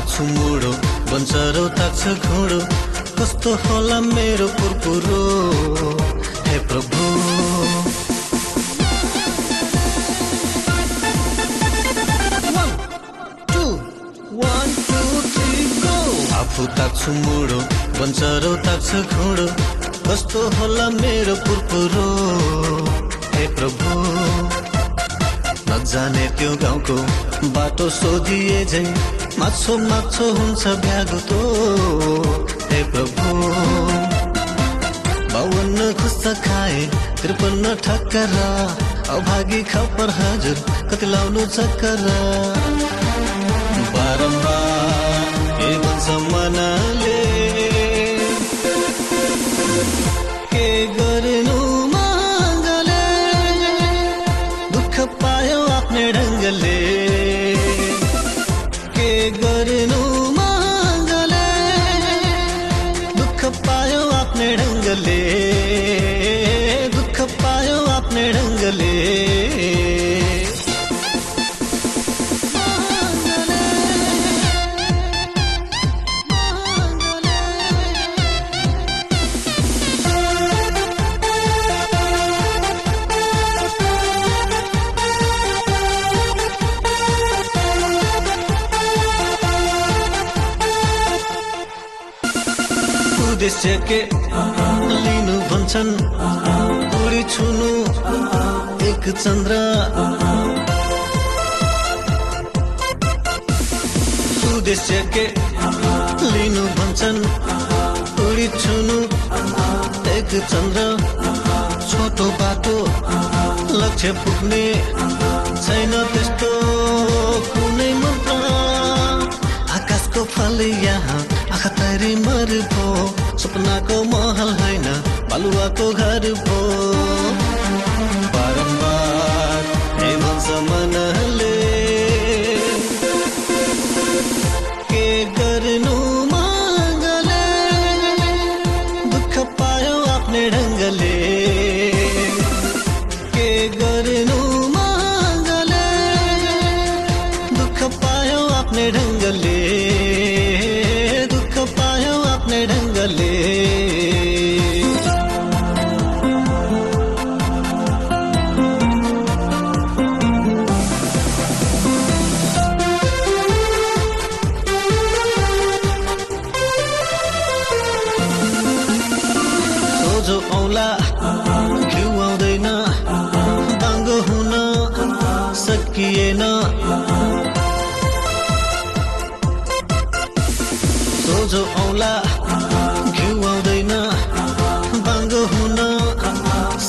ताक्छु मुडो बन्चरो ताक्छ घुँडो कस्तो होला मेरो पुरपुरो हे प्रभु आफू ताक्छु मुडो बन्चरो ताक्छ घुँडो कस्तो होला मेरो पुरपुरो हे प्रभु नजाने त्यो गाउँको बाटो सोधिए झै माछो माछो हुन्छ भ्यागो तो हे प्रभु 52 खुस्सा खाए 53 ठक्करा अभागी खपर हजुर कति लाउनु चक्कर बारम्बार ए भन्छ मनले के गर्नु मागले दुःख पायो आफ्नै ढङ्गले के गर्नु मागले दुःख पायो आफ्नै ढङ्गले दुःख पायो आफ्नै ढङ्गले उद्देश्य के लिनु भन्छन् उडी छुनु एक चन्द्र उद्देश्य के लिनु भन्छन् उडी छुनु एक चन्द्र छोटो बाटो लक्ष्य पुग्ने छैन त्यस्तो कुनै मन्त्र आकाशको फल यहाँ आँखा तैरी मर भो सपनाको महल होइन बालुवाको घर भो बारम्बार हे भन्छ मनले के गर्नु मागले दुःख पायो आफ्नै ढङ्गले के गर्नु मागले दुःख पायो आफ्नै ढङ्गले दुःख पायो आफ्नै ढङ्गले सोझो औला घिउ आउँदैन बाङ्गो हुन सकिएन सोझो औला घिउ आउँदैन बाङ्गो हुन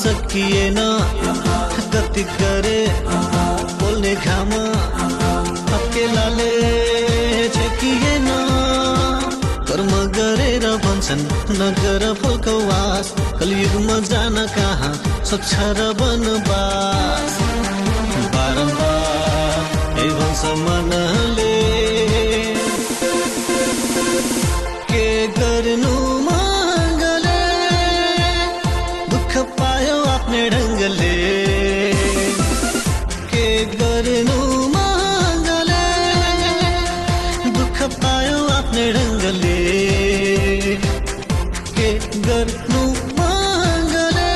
सकिएन गति गरे बोल्ने घाम अकेलाले छेकिएन कर्म गरेर भन्छन् नगर फुलको वास कलियुगमा जान कहाँ सक्छ र वनवास बारम्बार हे भन्छ मनले के गर्नु मागले दुःख पायो आफ्नै ढङ्गले के गर्नु मागले दुःख पायो आफ्नै ढङ्गले के गर्नु मागले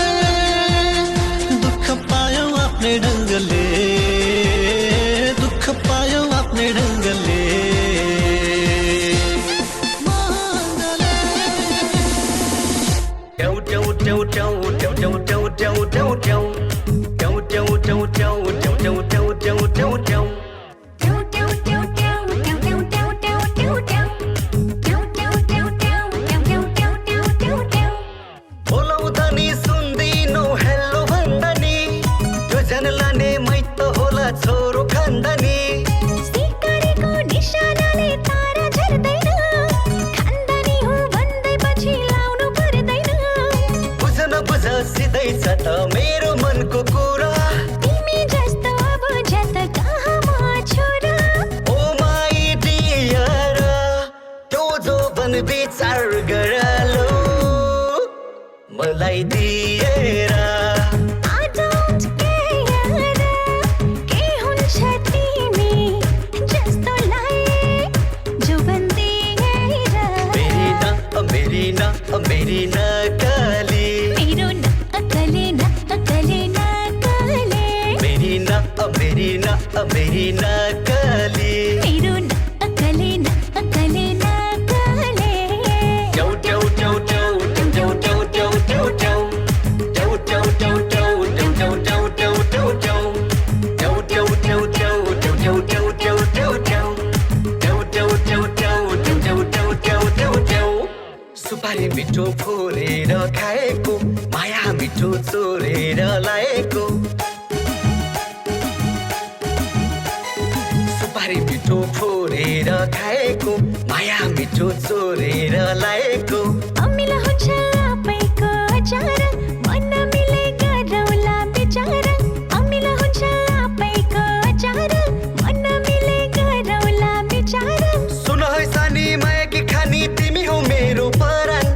दुःख पायो आफ्नै ढङ्गले दुःख पायो आफ्नै ढङ्गले बोलाउँदनी सुन्दिनो हेलो भन्దని योजनाले मैत होला छोरो खान्दनी सिकारीको निशानाले तारा झर्दैन खान्दनी हो भन्दै पछि लाउनु पर्दैन बुझ सिधै छ त मेरो मनको कुरा तिमी जस्तो अब जत कहाँमा छोरा ओ माई डियर त्यो जो बन विचार गरालो मलाई दिएर I don't care के हुन्छ तिमी जस्तोलाई जुबन सुपारी मिठो फोरेर खाएको माया मिठो चोरेर लाएको सुपारी मिठो फोरेर खाएको माया मिठो चोरेर लाएको अमिलो हुन्छ आफैको अचार मन मिलेगा रौला बिचारा अमिलो हुन्छ आफैको अचार मन मिलेगा रौला बिचारा सुन है सानी माया कि खानी तिमी हो मेरो परान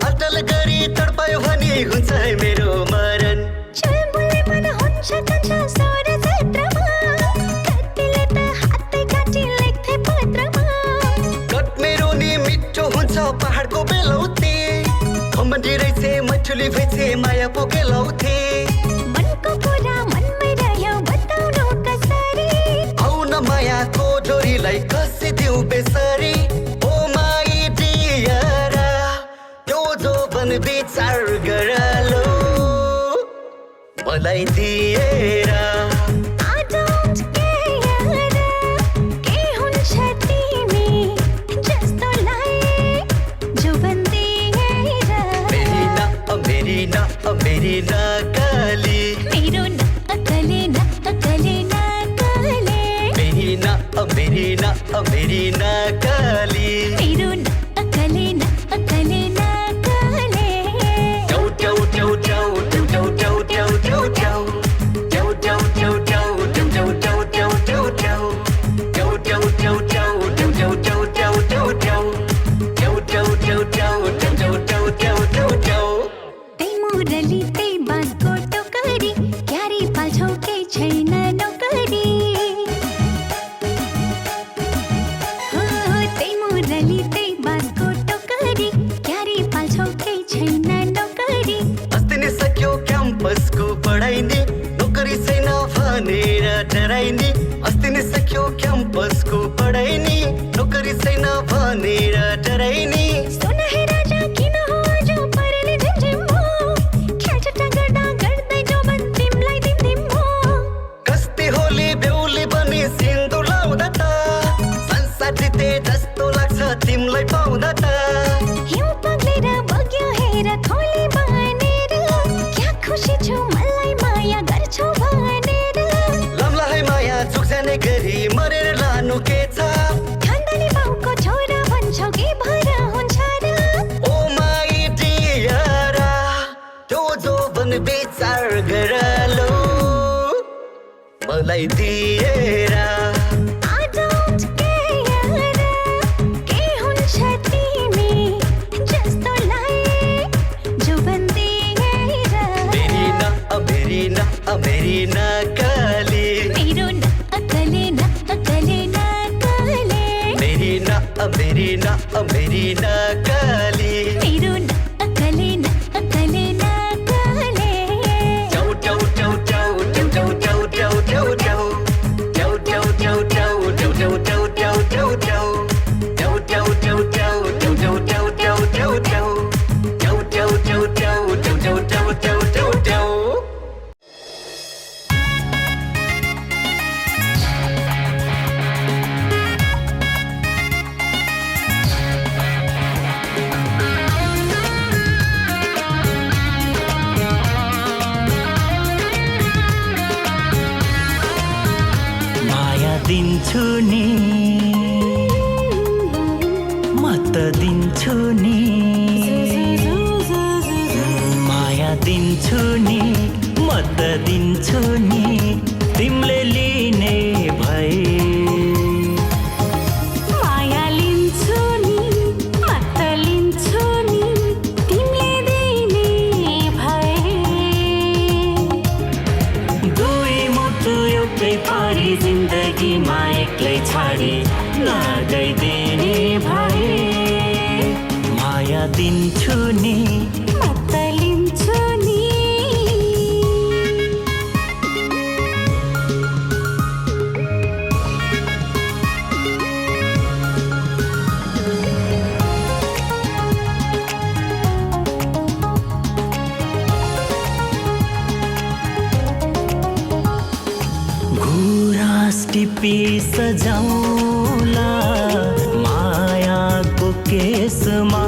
अटल गरी तडपायो भने हुन्छ है मेरो मरण चलबुले मन हुन्छ कन्छ सौर क्षेत्रमा कतिले त हातै काटी लेख्थे पत्रमा कट मेरो नि मिठो हुन्छ पहाडको बेलौती खम्बन्डी रहेछ मछुली भइछे माया पो केलौथे मनको कुरा मनमै रह्यो बताउनु कसरी आउन मायाको डोरीलाई कसिदिउ बेसरी ओ माई डियरा त्यो जोबन विचार गरालो मलाई दिएर I don't care के हुन्छ तिमी जस्तोलाई जो बन्दिएर मेरी नकली मेरो नकले नकले नकले मेरी नकली मेरो नकले नकले नकले Joe, Joe, Joe, Joe, Joe, Joe, Joe, Joe, Joe, Joe. Joe, Joe, Joe, Joe, Joe, Joe, Joe, Joe, Joe, Joe. Joe, Joe, Joe, Joe, Joe, Joe, Joe, Joe, Joe, Joe. Joe, Joe, Joe, Joe, Joe, Joe, Joe, Joe, Joe, Joe. त्यही मुरली त्यही बाँसको टोकरी क्यारी पाल्छौ केही छैन नोकरी हो त्यही मुरली त्यही बाँसको टोकरी क्यारी पाल्छौ केही छैन नोकरी अस्ति नै सक्यो क्याम्पसको पढाइ नि नोकरी छैन भनेर डराइने अस्ति नै सक्यो क्याम्पसको पढाइ नि नोकरी छैन भनेर डराइने सुन हे राजा किन हो आज परेले झिमझिमो ख्यालचट्टा गर्दा गर्दै जोबन तिमलाई दिमदिमो कस्ती होली बेहुली बनी सिन्दुर लाउँदा त संसार जिते जस्तो लाग्छ तिमीलाई पाउँदा त हिउँ पग्लेर बग्यो हेर खोली बनेर क्या खुसी छु मलाई माया गर्छौ भनेर लम्ला है माया चुक जाने गरी मरेर लानु के छ खानदानी बाउको छोरा भन्छौ के भएर हुन्छ र ओ माई डियरा त्यो जोबन विचार गरालो मलाई दिएर I don't care के हुन्छ तिमी जस्तोलाई जो बन्दिएर मेरी नकली मेरो नकले नकले नकले मेरी नकली मेरो नकले नकले नकले Joe, Joe, Joe, Joe, Joe, Joe, Joe, Joe, Joe, Joe. Joe, Joe, Joe, Joe, Joe, Joe, Joe, Joe, Joe, Joe. Joe, Joe, Joe, Joe, Joe, Joe, Joe, Joe, Joe, Joe. Joe, Joe, Joe, Joe, Joe, Joe, Joe, Joe, Joe, Joe. माया दिन्छु नि म त दिन्छु नि माया दिन्छु नि म त दिन्छु नि तिमीले लिने भए माया लिन्छु नि म त लिन्छु नि तिमीले दिने भए दुई मुटु एउटै पारी जिन्दगीमा एक्लै छाडी नगइदिने भए माया दिन्छु नि म त लिन्छु नि टिपी सजाउला मायाको केसमा